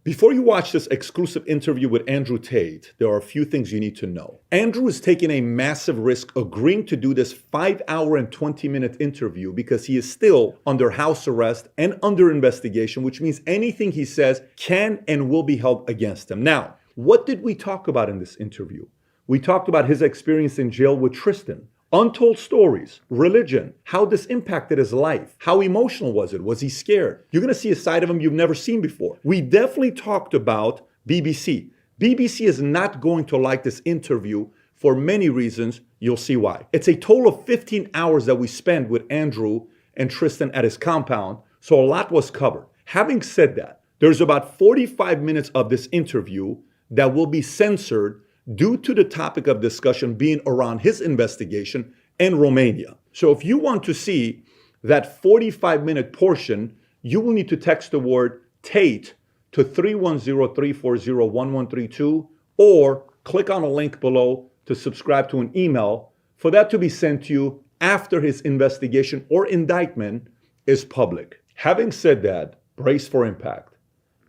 Before you watch this exclusive interview with Andrew Tate, there are a few things you need to know. Andrew is taking a massive risk agreeing to do this 5-hour and 20-minute interview because he is still under house arrest and under investigation, which means anything he says can and will be held against him. Now, what did we talk about in this interview? We talked about his experience in jail with Tristan, untold stories, religion, how this impacted his life. How emotional was it? Was he scared? You're going to see a side of him you've never seen before. We definitely talked about BBC. BBC is not going to like this interview for many reasons. You'll see why. It's a total of 15 hours that we spent with Andrew and Tristan at his compound, so a lot was covered. Having said that, there's about 45 minutes of this interview that will be censored due to the topic of discussion being around his investigation in Romania. So if you want to see that 45-minute portion, you will need to text the word Tate to 310-340-1132 or click on a link below to subscribe to an email for that to be sent to you after his investigation or indictment is public. Having said that, brace for impact.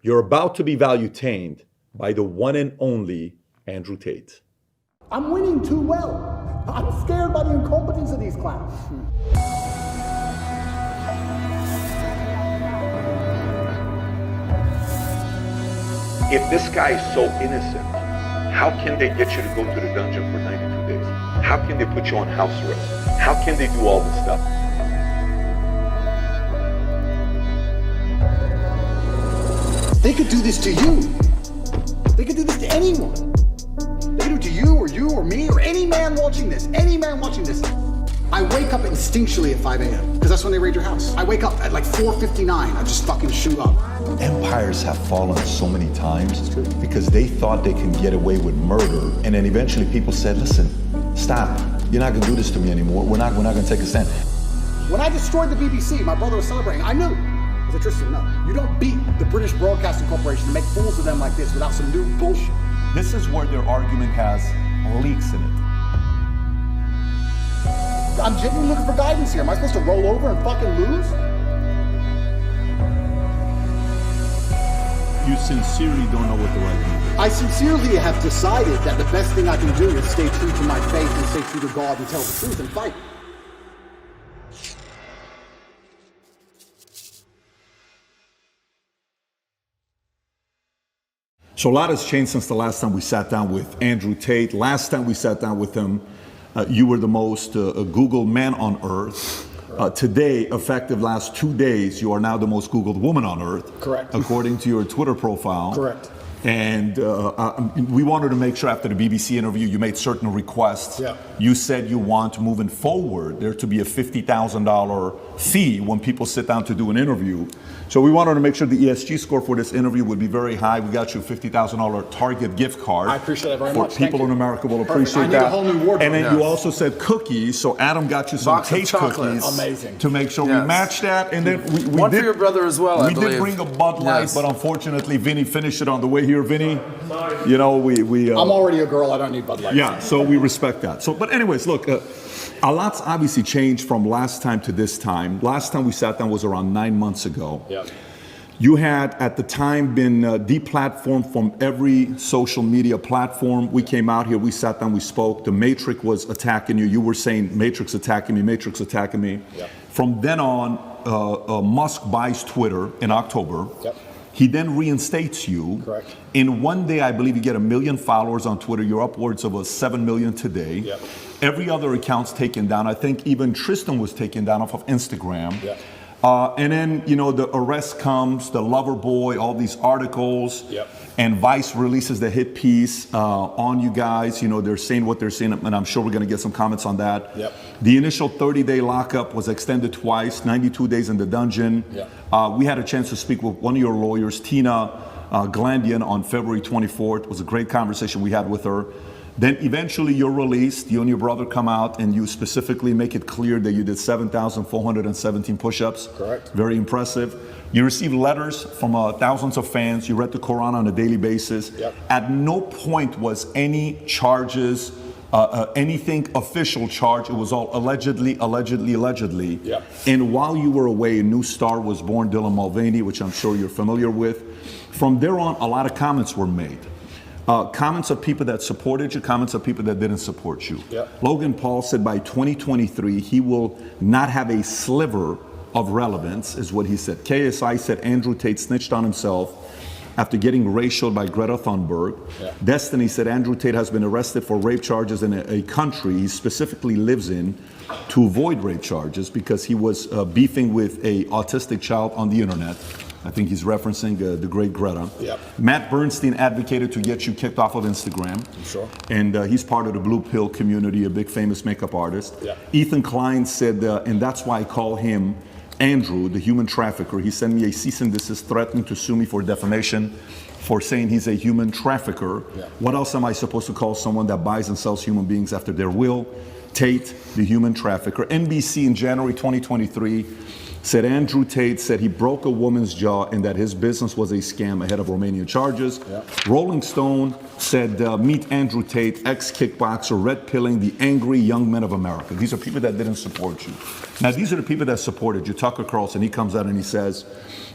You're about to be value-tamed by the one and only Andrew Tate. I'm winning too well. I'm scared by the incompetence of these clowns. If this guy is so innocent, how can they get you to go to the dungeon for 92 days? How can they put you on house arrest? How can they do all this stuff? They could do this to you. They could do this to anyone. They could do it to you or me or any man watching this. Any man watching this. I wake up instinctually at 5 a.m. because that's when they raid your house. I wake up at like 4:59. I just fucking shoot up. Empires have fallen so many times because they thought they can get away with murder, and then eventually people said, "Listen, stop. You're not gonna do this to me anymore. We're not gonna take a stand." When I destroyed the BBC, my brother was celebrating. I knew. I said, Tristan, no. You don't beat the British Broadcasting Corporation to make fools of them like this without some new bullshit. This is where their argument has leaks in it. I'm genuinely looking for guidance here. Am I supposed to roll over and fucking lose? You sincerely don't know what the right thing is. I sincerely have decided that the best thing I can do is stay true to my faith and stay true to God and tell the truth and fight. So a lot has changed since the last time we sat down with Andrew Tate. Last time we sat down with him, you were the most Googled man on earth. Today, effective last 2 days, you are now the most Googled woman on earth. Correct. According to your Twitter profile. Correct. And we wanted to make sure after the BBC interview, you made certain requests. Yeah. You said you want, moving forward, there to be a $50,000 fee when people sit down to do an interview. So we wanted to make sure the ESG score for this interview would be very high. We got you a $50,000 Target gift card. I appreciate that very for much. People in America will appreciate I need that. a whole new wardrobe. And then Yeah. you also said cookies. So Adam got you some Box of Tate chocolates. cookies. Amazing. To make sure we match that. And then we One did, for your brother as well, I We believe. did bring a Bud Light, Yes. but unfortunately, Vinny finished it on the way here. Vinny, you know, I'm already a girl. I don't need Bud Light. yeah, so we respect that. So, but anyways, look, a lot's obviously changed from last time to this time. Last time we sat down was around 9 months ago. Yeah. You had, at the time, been deplatformed from every social media platform. We came out here, we sat down, we spoke. The Matrix was attacking you. You were saying, Matrix attacking me, Matrix attacking me. Yep. From then on, Musk buys Twitter in October. Yep. He then reinstates you. Correct. In one day, I believe you get 1 million followers on Twitter. You're upwards of 7 million today. Yep. Every other account's taken down. I think even Tristan was taken down off of Instagram. Yep. And then, you know, the arrest comes, the lover boy, all these articles. Yep. And Vice releases the hit piece on you guys. You know, they're saying what they're saying, and I'm sure we're going to get some comments on that. Yep. The initial 30-day lockup was extended twice, 92 days in the dungeon. Yep. We had a chance to speak with one of your lawyers, Tina Glandian, on February 24th. It was a great conversation we had with her. Then eventually you're released, you and your brother come out, and you specifically make it clear that you did 7,417 push-ups. Correct. Very impressive. You received letters from thousands of fans. You read the Quran on a daily basis. Yep. At no point was any charges anything official charge. It was all allegedly. Yeah. And while you were away, a new star was born, Dylan Mulvaney, which I'm sure you're familiar with. From there on, a lot of comments were made. Comments of people that supported you, comments of people that didn't support you. Yeah. Logan Paul said by 2023, he will not have a sliver of relevance, is what he said. KSI said Andrew Tate snitched on himself after getting racialed by Greta Thunberg. Yeah. Destiny said Andrew Tate has been arrested for rape charges in a country he specifically lives in to avoid rape charges because he was beefing with a autistic child on the internet. I think he's referencing the great Greta. Yep. Matt Bernstein advocated to get you kicked off of Instagram. Sure. And he's part of the Blue Pill community, a big famous makeup artist. Yep. Ethan Klein said, and that's why I call him Andrew, the human trafficker. He sent me a cease and desist threatening to sue me for defamation for saying he's a human trafficker. Yeah. What else am I supposed to call someone that buys and sells human beings after their will? Tate, the human trafficker. NBC in January 2023 said Andrew Tate said he broke a woman's jaw and that his business was a scam ahead of Romanian charges. Yeah. Rolling Stone said, meet Andrew Tate, ex-kickboxer, red pilling the angry young men of America. These are people that didn't support you. Now, these are the people that supported you. Tucker Carlson, he comes out and he says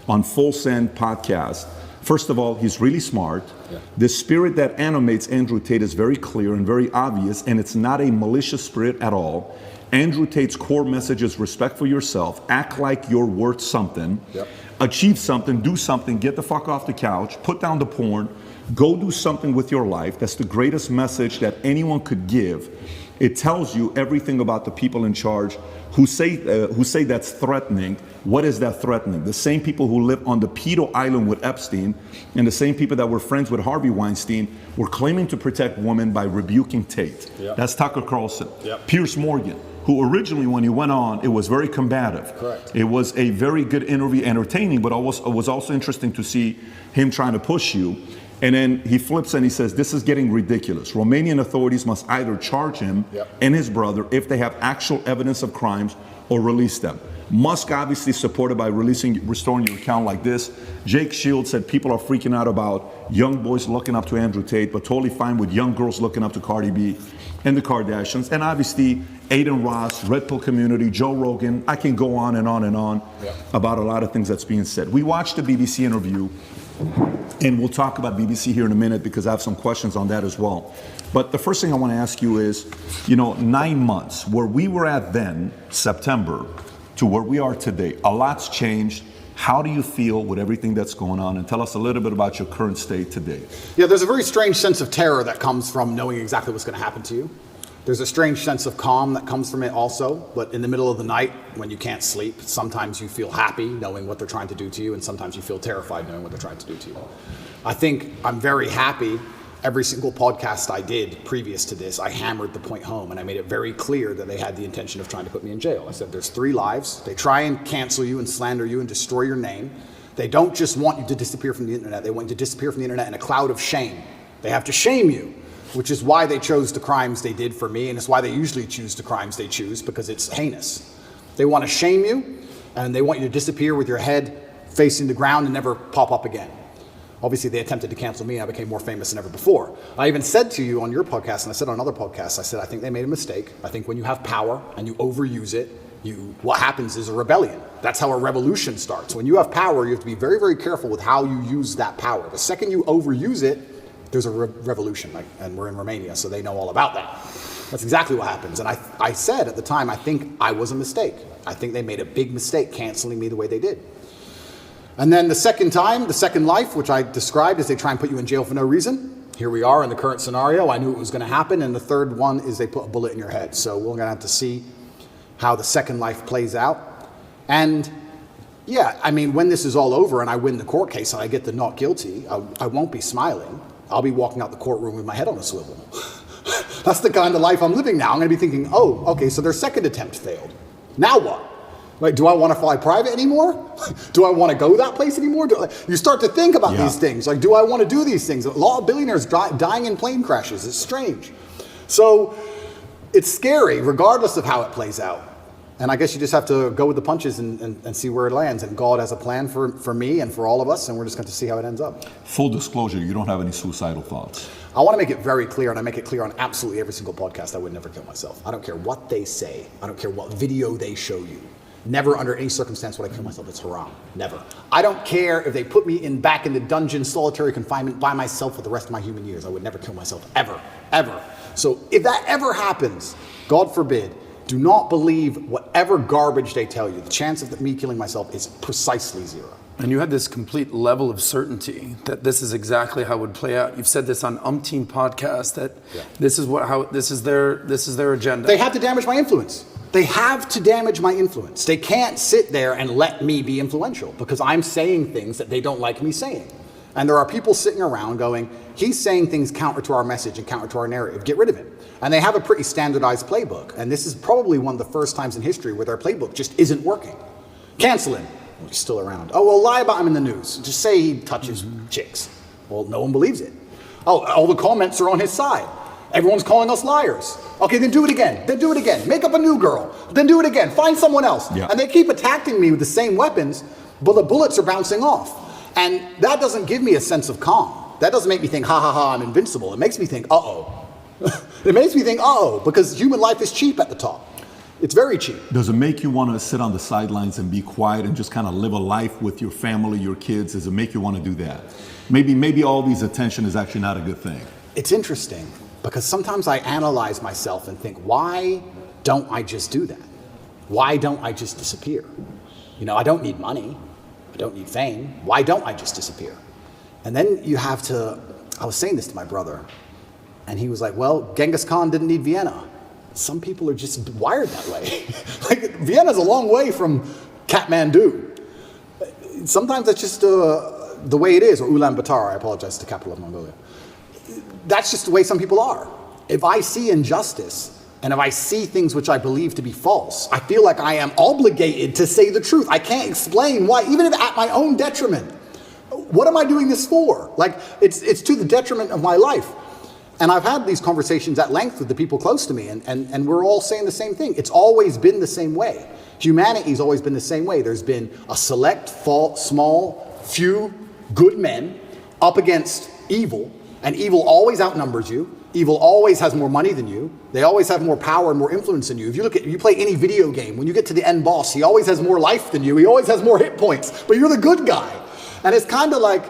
on Full Send podcast, first of all, he's really smart. Yeah. The spirit that animates Andrew Tate is very clear and very obvious, and it's not a malicious spirit at all. Andrew Tate's core message is respect for yourself, act like you're worth something, Yep. achieve something, do something, get the fuck off the couch, put down the porn, go do something with your life. That's the greatest message that anyone could give. It tells you everything about the people in charge who say that's threatening. What is that threatening? The same people who live on the pedo island with Epstein and the same people that were friends with Harvey Weinstein were claiming to protect women by rebuking Tate. Yep. That's Tucker Carlson. Yep. Piers Morgan, who originally, when he went on, it was very combative. Correct. It was a very good interview, entertaining, but it was also interesting to see him trying to push you. And then he flips and he says, this is getting ridiculous. Romanian authorities must either charge him Yep. and his brother if they have actual evidence of crimes or release them. Musk obviously supported by restoring your account like this. Jake Shields said people are freaking out about young boys looking up to Andrew Tate, but totally fine with young girls looking up to Cardi B and the Kardashians. And obviously, Aiden Ross, Red Pill community, Joe Rogan. I can go on and on and on about a lot of things that's being said. We watched the BBC interview, and we'll talk about BBC here in a minute because I have some questions on that as well. But the first thing I want to ask you is, 9 months, where we were at then, September, to where we are today, a lot's changed. How do you feel with everything that's going on? And tell us a little bit about your current state today. Yeah, there's a very strange sense of terror that comes from knowing exactly what's going to happen to you. There's a strange sense of calm that comes from it also, but in the middle of the night when you can't sleep, sometimes you feel happy knowing what they're trying to do to you, and sometimes you feel terrified knowing what they're trying to do to you. I think I'm very happy. Every single podcast I did previous to this, I hammered the point home and I made it very clear that they had the intention of trying to put me in jail. I said, there's 3 lives. They try and cancel you and slander you and destroy your name. They don't just want you to disappear from the internet. They want you to disappear from the internet in a cloud of shame. They have to shame you, which is why they chose the crimes they did for me, and it's why they usually choose the crimes they choose, because it's heinous. They want to shame you, and they want you to disappear with your head facing the ground and never pop up again. Obviously, they attempted to cancel me, and I became more famous than ever before. I even said to you on your podcast, and I said on other podcasts, I said, I think they made a mistake. I think when you have power and you overuse it, what happens is a rebellion. That's how a revolution starts. When you have power, you have to be very, very careful with how you use that power. The second you overuse it, there's a revolution, and we're in Romania, so they know all about that. That's exactly what happens. And I said at the time, I think I was a mistake. I think they made a big mistake canceling me the way they did. And then the second time, the second life, which I described as they try and put you in jail for no reason. Here we are in the current scenario. I knew it was going to happen. And the third one is they put a bullet in your head. So we're going to have to see how the second life plays out. And yeah, I mean, when this is all over and I win the court case and I get the not guilty, I won't be smiling. I'll be walking out the courtroom with my head on a swivel. That's the kind of life I'm living now. I'm going to be thinking, oh, okay, so their second attempt failed. Now what? Like, do I want to fly private anymore? Do I want to go that place anymore? You start to think about these things. Like, do I want to do these things? A lot of billionaires dying in plane crashes. It's strange. So it's scary, regardless of how it plays out. And I guess you just have to go with the punches and see where it lands. And God has a plan for me and for all of us, and we're just going to see how it ends up. Full disclosure, you don't have any suicidal thoughts. I want to make it very clear, and I make it clear on absolutely every single podcast, I would never kill myself. I don't care what they say. I don't care what video they show you. Never under any circumstance would I kill myself. It's haram. Never. I don't care if they put me back in the dungeon, solitary confinement by myself for the rest of my human years. I would never kill myself, ever, ever. So if that ever happens, God forbid, do not believe whatever garbage they tell you. The chance of me killing myself is precisely zero. And you had this complete level of certainty that this is exactly how it would play out. You've said this on umpteen podcasts that this is their agenda. They have to damage my influence. They have to damage my influence. They can't sit there and let me be influential because I'm saying things that they don't like me saying. And there are people sitting around going, he's saying things counter to our message and counter to our narrative. Get rid of him. And they have a pretty standardized playbook. And this is probably one of the first times in history where their playbook just isn't working. Cancel him. Well, he's still around. Oh, well, lie about him in the news. Just say he touches chicks. Well, no one believes it. Oh, all the comments are on his side. Everyone's calling us liars. Okay, then do it again. Then do it again. Make up a new girl. Then do it again. Find someone else. Yeah. And they keep attacking me with the same weapons, but the bullets are bouncing off. And that doesn't give me a sense of calm. That doesn't make me think, ha ha ha, I'm invincible. It makes me think, uh-oh. It makes me think, uh-oh, because human life is cheap at the top. It's very cheap. Does it make you want to sit on the sidelines and be quiet and just kind of live a life with your family, your kids? Does it make you want to do that? Maybe all these attention is actually not a good thing. It's interesting because sometimes I analyze myself and think, why don't I just do that? Why don't I just disappear? You know, I don't need money. I don't need fame. Why don't I just disappear? And then you have to, I was saying this to my brother, and he was like, well, Genghis Khan didn't need Vienna. Some people are just wired that way. Like, Vienna's a long way from Kathmandu. Sometimes that's just the way it is, or Ulaanbaatar, I apologize, the capital of Mongolia. That's just the way some people are. If I see injustice, and if I see things which I believe to be false, I feel like I am obligated to say the truth. I can't explain why, even if at my own detriment. What am I doing this for? Like, it's to the detriment of my life. And I've had these conversations at length with the people close to me, and we're all saying the same thing. It's always been the same way. Humanity's always been the same way. There's been a select, small, few good men up against evil, and evil always outnumbers you. Evil always has more money than you. They always have more power and more influence than you. If you play any video game, when you get to the end boss, he always has more life than you. He always has more hit points, but you're the good guy. And it's kind of like,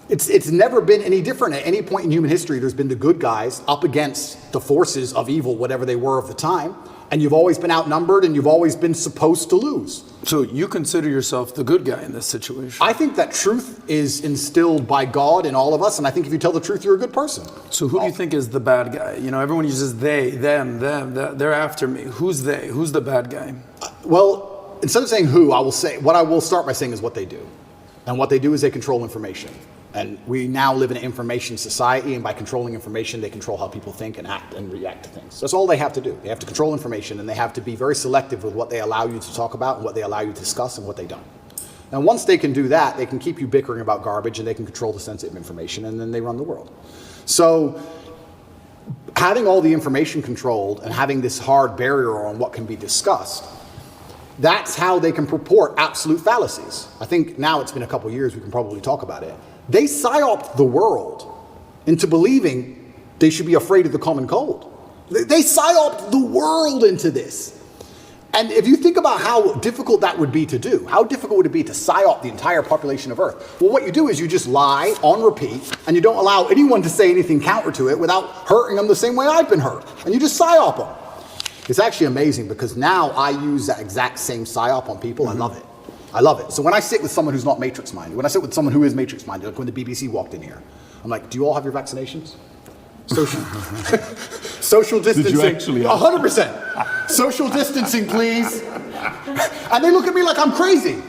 it's never been any different. At any point in human history, there's been the good guys up against the forces of evil, whatever they were of the time. And you've always been outnumbered, and you've always been supposed to lose. So you consider yourself the good guy in this situation? I think that truth is instilled by God in all of us, and I think if you tell the truth, you're a good person. So who do you think is the bad guy? You know, everyone uses they, them, they're after me. Who's they? Who's the bad guy? Well, instead of saying who, what I will start by saying is what they do. And what they do is they control information. And we now live in an information society, and by controlling information, they control how people think and act and react to things. That's all they have to do. They have to control information, and they have to be very selective with what they allow you to talk about and what they allow you to discuss and what they don't. And once they can do that, they can keep you bickering about garbage, and they can control the sensitive information, and then they run the world. So having all the information controlled and having this hard barrier on what can be discussed, that's how they can purport absolute fallacies. I think now it's been a couple years, we can probably talk about it. They psyoped the world into believing they should be afraid of the common cold. They psyoped the world into this. And if you think about how difficult that would be to do, how difficult would it be to psyop the entire population of Earth? Well, what you do is you just lie on repeat, and you don't allow anyone to say anything counter to it without hurting them the same way I've been hurt. And you just psyop them. It's actually amazing because now I use that exact same psyop on people. Mm-hmm. I love it. I love it. So when I sit with someone who's not matrix-minded, when I sit with someone who is matrix-minded, like when the BBC walked in here, I'm like, do you all have your vaccinations? Social distancing. Did you actually? 100%. Social distancing, please. And they look at me like I'm crazy.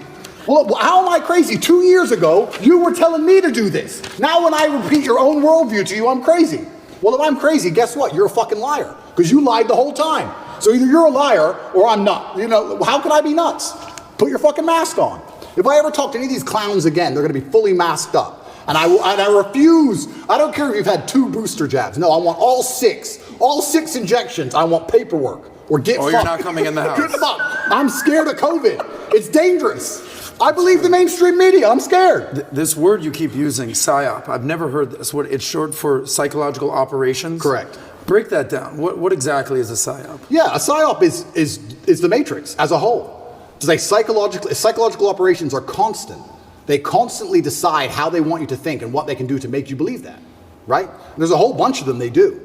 Well, how am I crazy? 2 years ago, you were telling me to do this. Now when I repeat your own worldview to you, I'm crazy. Well, if I'm crazy, guess what? You're a fucking liar because you lied the whole time. So either you're a liar or I'm not. You know, how can I be nuts? Put your fucking mask on. If I ever talk to any of these clowns again, they're going to be fully masked up. And I refuse. I don't care if you've had 2 booster jabs. No, I want all 6 injections. I want paperwork. or get fucked. Or you're not coming in the house. Good fuck. I'm scared of COVID. It's dangerous. I believe the mainstream media. I'm scared. This word you keep using, PSYOP, I've never heard this word. It's short for psychological operations? Correct. Break that down. What exactly is a PSYOP? Yeah, a PSYOP is the Matrix as a whole. It's like psychological operations are constant. They constantly decide how they want you to think and what they can do to make you believe that, right? There's a whole bunch of them they do.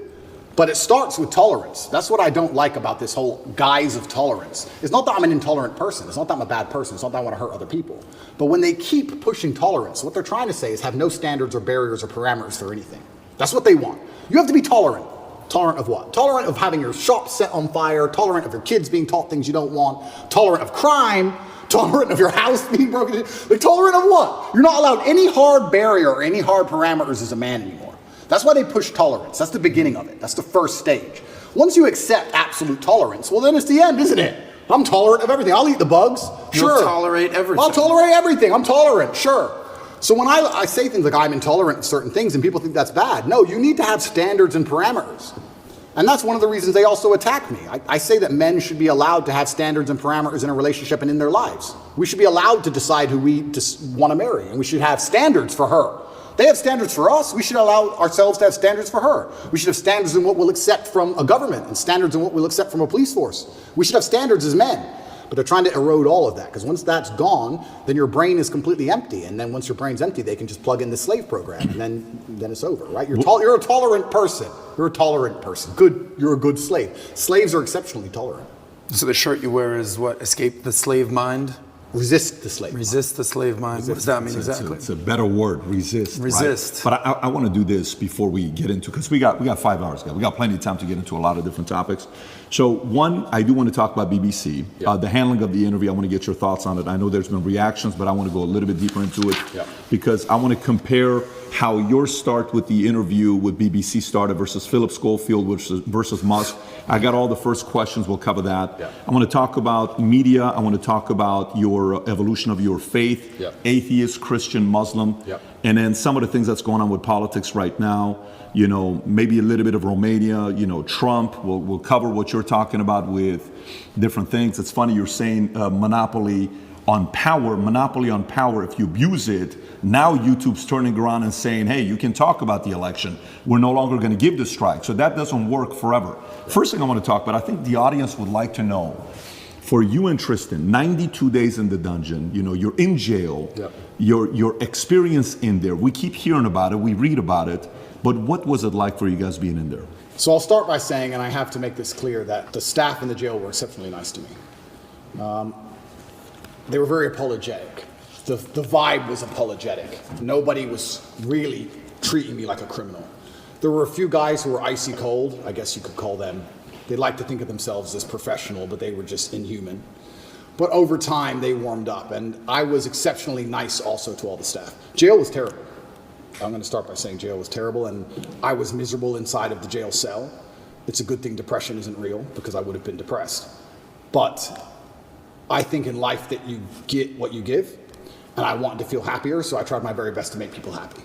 But it starts with tolerance. That's what I don't like about this whole guise of tolerance. It's not that I'm an intolerant person. It's not that I'm a bad person. It's not that I want to hurt other people. But when they keep pushing tolerance, what they're trying to say is have no standards or barriers or parameters for anything. That's what they want. You have to be tolerant. Tolerant of what? Tolerant of having your shop set on fire, tolerant of your kids being taught things you don't want, tolerant of crime, tolerant of your house being broken into. Like, tolerant of what? You're not allowed any hard barrier or any hard parameters as a man anymore. That's why they push tolerance. That's the beginning of it. That's the first stage. Once you accept absolute tolerance, well, then it's the end, isn't it? I'm tolerant of everything. I'll eat the bugs. Sure. You'll tolerate everything. I'll tolerate everything. I'm tolerant. Sure. So when I say things like I'm intolerant of certain things and people think that's bad, no, you need to have standards and parameters. And that's one of the reasons they also attack me. I say that men should be allowed to have standards and parameters in a relationship and in their lives. We should be allowed to decide who we want to marry, and we should have standards for her. They have standards for us. We should allow ourselves to have standards for her. We should have standards in what we'll accept from a government and standards in what we'll accept from a police force. We should have standards as men. But they're trying to erode all of that, because once that's gone, then your brain is completely empty. And then once your brain's empty, they can just plug in the slave program, and then it's over, right? You're a tolerant person. You're a tolerant person. Good. You're a good slave. Slaves are exceptionally tolerant. So the shirt you wear is what? Escape the slave mind? Resist the slave. Resist the slave mind. What does that mean exactly? It's a better word, resist. Resist. Right? But I want to do this before we get into, because we got 5 hours, guys. We got plenty of time to get into a lot of different topics. So one, I do want to talk about BBC. Yeah. The handling of the interview, I want to get your thoughts on it. I know there's been reactions, but I want to go a little bit deeper into it, because I want to compare how your start with the interview with BBC started versus Philip Schofield versus Musk. I got all the first questions. We'll cover that. Yeah. I want to talk about media. I want to talk about your evolution of your faith, atheist, Christian, Muslim, and then some of the things that's going on with politics right now. You know, maybe a little bit of Romania, you know, Trump. We'll cover what you're talking about with different things. It's funny you're saying monopoly on power. If you abuse it, now YouTube's turning around and saying, hey, you can talk about the election. We're no longer going to give the strike. So that doesn't work forever. First thing I want to talk about, I think the audience would like to know, for you and Tristan, 92 days in the dungeon, you know, you're in jail, your experience in there. We keep hearing about it, we read about it, but what was it like for you guys being in there? So I'll start by saying, and I have to make this clear, that the staff in the jail were exceptionally nice to me. They were very apologetic. The vibe was apologetic. Nobody was really treating me like a criminal. There were a few guys who were icy cold, I guess you could call them. They like to think of themselves as professional, but they were just inhuman. But over time, they warmed up, and I was exceptionally nice also to all the staff. Jail was terrible. I'm going to start by saying jail was terrible, and I was miserable inside of the jail cell. It's a good thing depression isn't real, because I would have been depressed. But I think in life that you get what you give, and I wanted to feel happier, so I tried my very best to make people happy.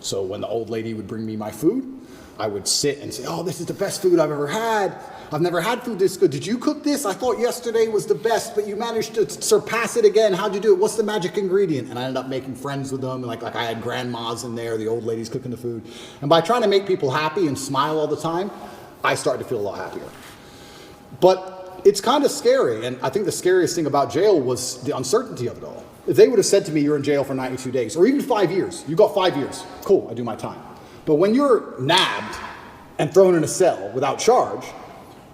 So when the old lady would bring me my food, I would sit and say, oh, this is the best food I've ever had. I've never had food this good. Did you cook this? I thought yesterday was the best, but you managed to surpass it again. How'd you do it? What's the magic ingredient? And I ended up making friends with them. Like I had grandmas in there, the old ladies cooking the food. And by trying to make people happy and smile all the time, I started to feel a lot happier. But it's kind of scary. And I think the scariest thing about jail was the uncertainty of it all. If they would have said to me, you're in jail for 92 days, or even 5 years, you got 5 years, cool, I do my time. But when you're nabbed and thrown in a cell without charge,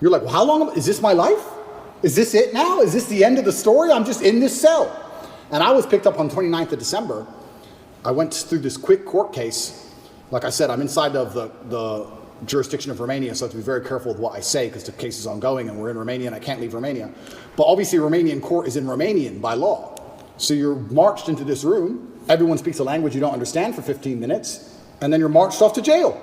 you're like, well, how long, is this my life? Is this it now? Is this the end of the story? I'm just in this cell. And I was picked up on 29th of December. I went through this quick court case. Like I said, I'm inside of the jurisdiction of Romania, so I have to be very careful with what I say because the case is ongoing and we're in Romania and I can't leave Romania. But obviously Romanian court is in Romanian by law. So you're marched into this room, everyone speaks a language you don't understand for 15 minutes, and then you're marched off to jail.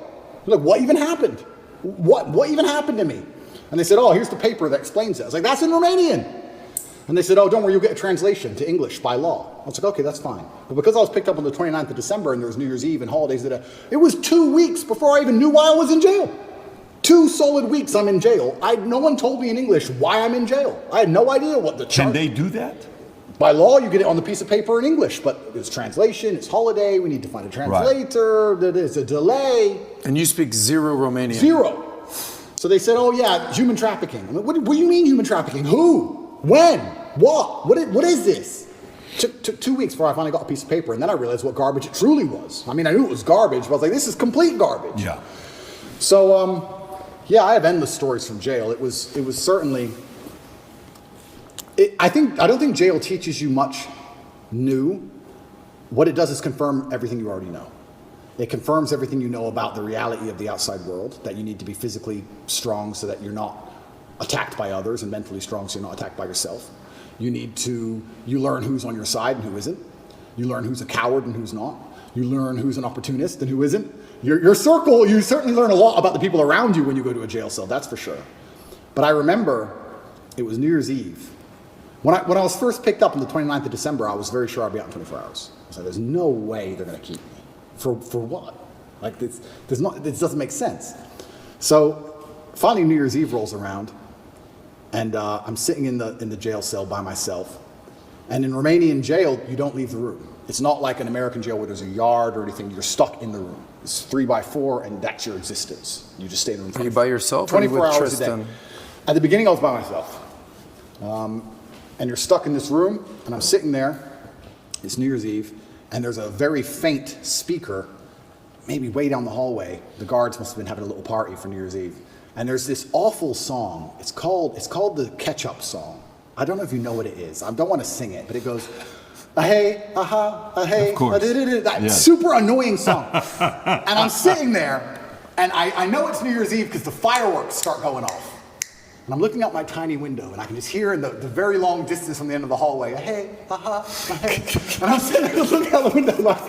You're like, what even happened? What even happened to me? And they said, oh, here's the paper that explains it. I was like, that's in Romanian. And they said, oh, don't worry, you'll get a translation to English by law. I was like, okay, that's fine. But because I was picked up on the 29th of December and there was New Year's Eve and holidays, it was 2 weeks before I even knew why I was in jail. 2 solid weeks I'm in jail. No one told me in English why I'm in jail. I had no idea what the charge. Can they do that? By law, you get it on the piece of paper in English, but it's translation, it's holiday, we need to find a translator, there's a delay. And you speak zero Romanian. 0. So they said, oh yeah, human trafficking. I'm like, what do you mean human trafficking? Who? When? What? What is this? Took 2 weeks before I finally got a piece of paper, and then I realized what garbage it truly was. I mean, I knew it was garbage, but I was like, this is complete garbage. Yeah. So, yeah, I have endless stories from jail. It was certainly... I don't think jail teaches you much new. What it does is confirm everything you already know. It confirms everything you know about the reality of the outside world, that you need to be physically strong so that you're not attacked by others, and mentally strong so you're not attacked by yourself. You learn who's on your side and who isn't. You learn who's a coward and who's not. You learn who's an opportunist and who isn't. Your circle, you certainly learn a lot about the people around you when you go to a jail cell, that's for sure. But I remember it was New Year's Eve. When I was first picked up on the 29th of December, I was very sure I'd be out in 24 hours. I was like, there's no way they're going to keep me. For what? Like, this doesn't make sense. So finally New Year's Eve rolls around, and I'm sitting in the jail cell by myself. And in Romanian jail, you don't leave the room. It's not like an American jail where there's a yard or anything. You're stuck in the room. It's 3x4, and that's your existence. You just stay in the room. Are you by yourself? 24 or are you with hours Tristan? a day. At the beginning, I was by myself. And you're stuck in this room, and I'm sitting there. It's New Year's Eve, and there's a very faint speaker, maybe way down the hallway. The guards must have been having a little party for New Year's Eve. And there's this awful song. It's called the Ketchup song. I don't know if you know what it is. I don't want to sing it, but it goes, hey, hey, of course. That super annoying song. And I'm sitting there, and I know it's New Year's Eve because the fireworks start going off. And I'm looking out my tiny window, and I can just hear in the very long distance from the end of the hallway, hey, hey. And I'm sitting there looking out the window like,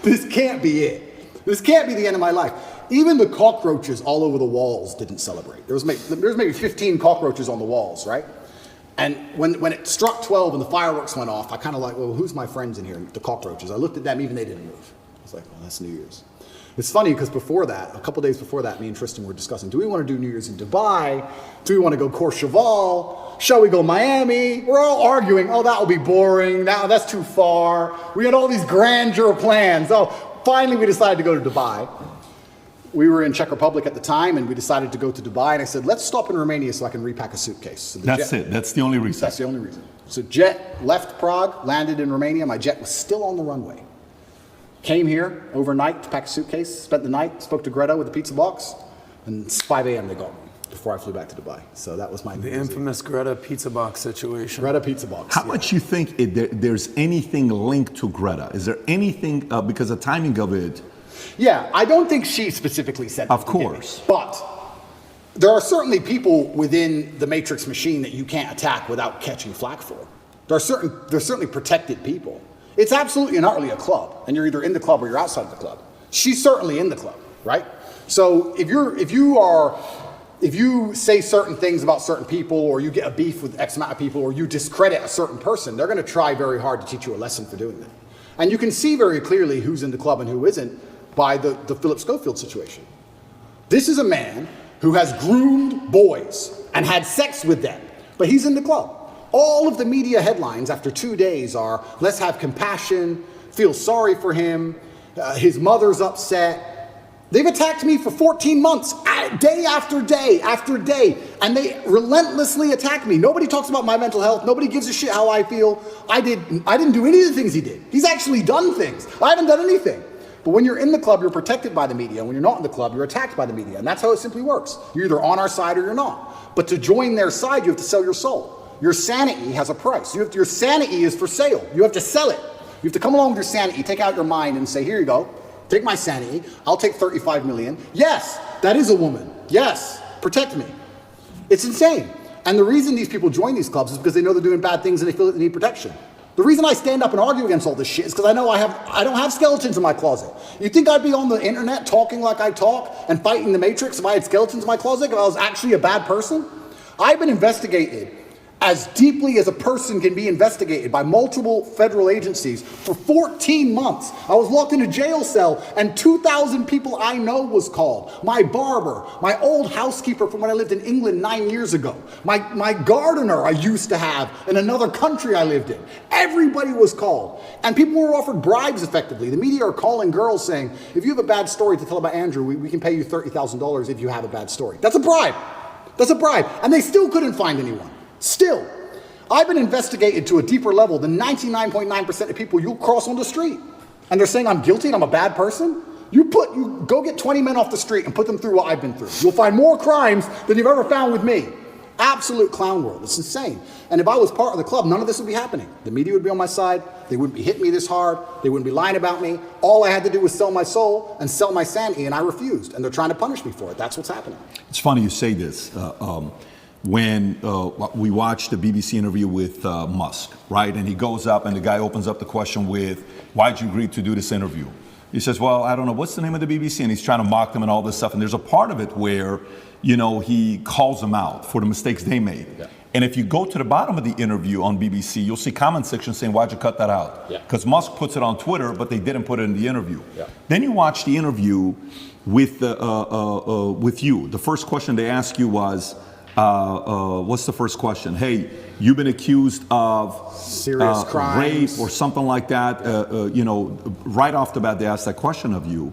this can't be it. This can't be the end of my life. Even the cockroaches all over the walls didn't celebrate. There was maybe 15 cockroaches on the walls, right? And when it struck 12 and the fireworks went off, I kind of like, well, who's my friends in here? The cockroaches. I looked at them, even they didn't move. I was like, well, that's New Year's. It's funny because before that, a couple days before that, me and Tristan were discussing, do we want to do New Year's in Dubai? Do we want to go Courchevel? Shall we go Miami? We're all arguing, oh, that will be boring. That's too far. We had all these grandeur plans. Oh, finally we decided to go to Dubai. We were in Czech Republic at the time, and we decided to go to Dubai. And I said, let's stop in Romania so I can repack a suitcase. So That's it. That's the only reason. That's the only reason. So jet left Prague, landed in Romania. My jet was still on the runway. Came here overnight to pack a suitcase, spent the night, spoke to Greta with a pizza box, and it's 5 a.m. they got me before I flew back to Dubai. So that was my The infamous Greta pizza box situation. Greta pizza box. How much you think there's anything linked to Greta? Is there anything, because the timing of it? Yeah, I don't think she specifically said that. Of course. But there are certainly people within the Matrix machine that you can't attack without catching flack for. There's certainly protected people. It's absolutely and utterly a club, and you're either in the club or you're outside of the club. She's certainly in the club, right? So if you say certain things about certain people, or you get a beef with X amount of people, or you discredit a certain person, they're going to try very hard to teach you a lesson for doing that. And you can see very clearly who's in the club and who isn't by the Philip Schofield situation. This is a man who has groomed boys and had sex with them, but he's in the club. All of the media headlines after 2 days are, let's have compassion, feel sorry for him, his mother's upset. They've attacked me for 14 months, day after day after day, and they relentlessly attack me. Nobody talks about my mental health. Nobody gives a shit how I feel. I didn't do any of the things he did. He's actually done things. I haven't done anything. But when you're in the club, you're protected by the media. When you're not in the club, you're attacked by the media. And that's how it simply works. You're either on our side or you're not. But to join their side, you have to sell your soul. Your sanity has a price. Your sanity is for sale. You have to sell it. You have to come along with your sanity, take out your mind and say, here you go. Take my sanity. I'll take 35 million. Yes, that is a woman. Yes, protect me. It's insane. And the reason these people join these clubs is because they know they're doing bad things and they feel that they need protection. The reason I stand up and argue against all this shit is because I know I don't have skeletons in my closet. You think I'd be on the internet talking like I talk and fighting the Matrix if I had skeletons in my closet, if I was actually a bad person? I've been investigated as deeply as a person can be investigated by multiple federal agencies for 14 months. I was locked in a jail cell and 2,000 people I know was called. My barber, my old housekeeper from when I lived in England 9 years ago, my gardener I used to have in another country I lived in. Everybody was called. And people were offered bribes effectively. The media are calling girls saying, if you have a bad story to tell about Andrew, we can pay you $30,000 if you have a bad story. That's a bribe. That's a bribe. And they still couldn't find anyone. Still, I've been investigated to a deeper level than 99.9% of people you'll cross on the street. And they're saying I'm guilty and I'm a bad person? You go get 20 men off the street and put them through what I've been through. You'll find more crimes than you've ever found with me. Absolute clown world. It's insane. And if I was part of the club, none of this would be happening. The media would be on my side. They wouldn't be hitting me this hard. They wouldn't be lying about me. All I had to do was sell my soul and sell my sanity, and I refused. And they're trying to punish me for it. That's what's happening. It's funny you say this. When we watched the BBC interview with Musk, right? And he goes up and the guy opens up the question with, why'd you agree to do this interview? He says, well, I don't know, what's the name of the BBC? And he's trying to mock them and all this stuff. And there's a part of it where, he calls them out for the mistakes they made. Yeah. And if you go to the bottom of the interview on BBC, you'll see comment section saying, why'd you cut that out? Because Musk puts it on Twitter, but they didn't put it in the interview. Yeah. Then you watch the interview with you. The first question they ask you was, what's the first question? Hey, you've been accused of serious crimes, rape or something like that. Right off the bat, they ask that question of you.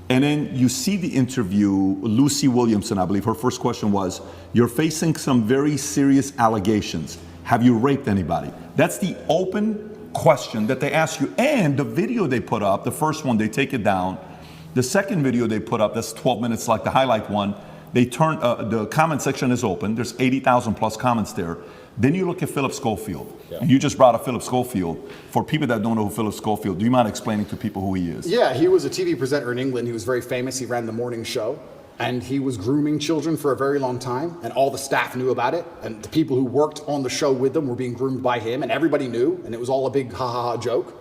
And then you see the interview, Lucy Williamson, I believe, her first question was, you're facing some very serious allegations. Have you raped anybody? That's the open question that they ask you. And the video they put up, the first one, they take it down. The second video they put up, that's 12 minutes like the highlight one, they turn, the comment section is open. There's 80,000 plus comments there. Then you look at Philip Schofield. Yeah. And you just brought up Philip Schofield. For people that don't know who Philip Schofield, do you mind explaining to people who he is? Yeah, he was a TV presenter in England. He was very famous. He ran the morning show. And he was grooming children for a very long time. And all the staff knew about it. And the people who worked on the show with them were being groomed by him. And everybody knew. And it was all a big ha-ha-ha joke.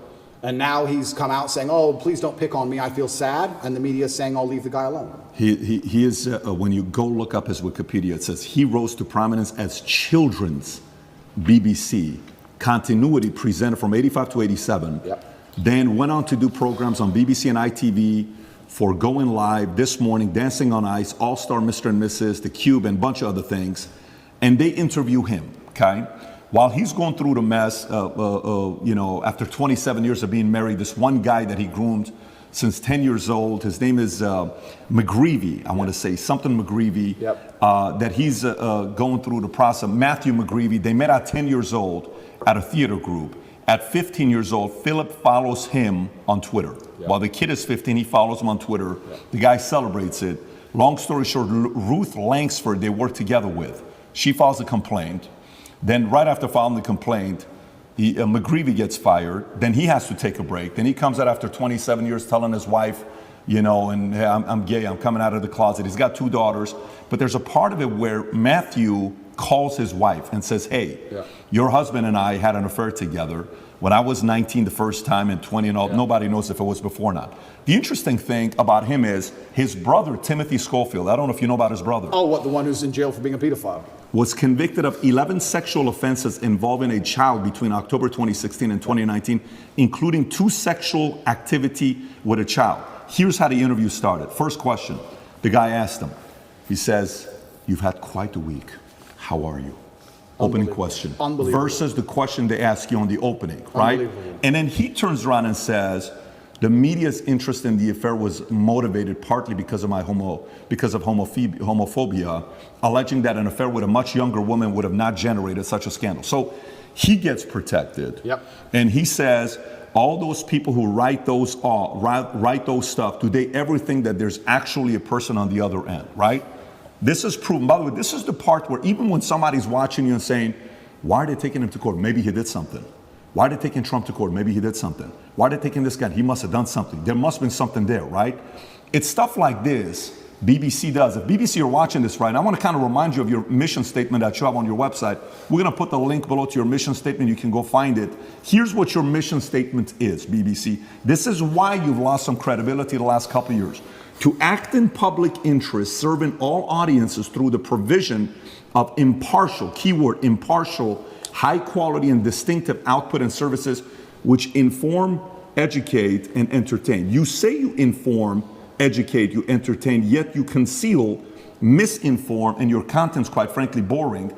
And now he's come out saying, oh, please don't pick on me. I feel sad. And the media is saying, I'll leave the guy alone. He is, when you go look up his Wikipedia, it says he rose to prominence as children's BBC continuity presenter from 85 to 87. Yep. Then went on to do programs on BBC and ITV for Going Live, This Morning, Dancing on Ice, All-Star Mr. and Mrs., The Cube, and a bunch of other things. And they interview him, okay? While he's going through the mess, after 27 years of being married, this one guy that he groomed since 10 years old, his name is McGreevy, I want to say, something McGreevy, that he's going through the process. Matthew McGreevy, they met at 10 years old at a theater group. At 15 years old, Philip follows him on Twitter. While the kid is 15, he follows him on Twitter. The guy celebrates it. Long story short, Ruth Langsford, they work together with. She files a complaint. Then right after filing the complaint, McGreevy gets fired. Then he has to take a break. Then he comes out after 27 years telling his wife, and hey, I'm gay, I'm coming out of the closet. He's got 2 daughters. But there's a part of it where Matthew calls his wife and says, hey, your husband and I had an affair together when I was 19 the first time and 20 and all. Nobody knows if it was before or not. The interesting thing about him is his brother, Timothy Schofield, I don't know if you know about his brother. Oh, what, the one who's in jail for being a pedophile? Was convicted of 11 sexual offenses involving a child between October 2016 and 2019, including 2 sexual activity with a child. Here's how the interview started. First question, the guy asked him, he says, you've had quite a week. How are you? Opening question. Versus the question they ask you on the opening, right? And then he turns around and says, the media's interest in the affair was motivated partly because of homophobia, alleging that an affair with a much younger woman would have not generated such a scandal. So he gets protected. And he says, all those people who write those stuff, do they ever think that there's actually a person on the other end, right? This is proven. By the way, this is the part where even when somebody's watching you and saying, why are they taking him to court? Maybe he did something. Why are they taking Trump to court? Maybe he did something. Why are they taking this guy? He must have done something. There must have been something there, right? It's stuff like this BBC does. If BBC are watching this right now, I want to kind of remind you of your mission statement that you have on your website. We're going to put the link below to your mission statement. You can go find it. Here's what your mission statement is, BBC. This is why you've lost some credibility the last couple of years. To act in public interest, serving all audiences through the provision of impartial, keyword impartial, high quality and distinctive output and services which inform, educate, and entertain. You say you inform, educate, you entertain, yet you conceal, misinform, and your content's quite frankly boring.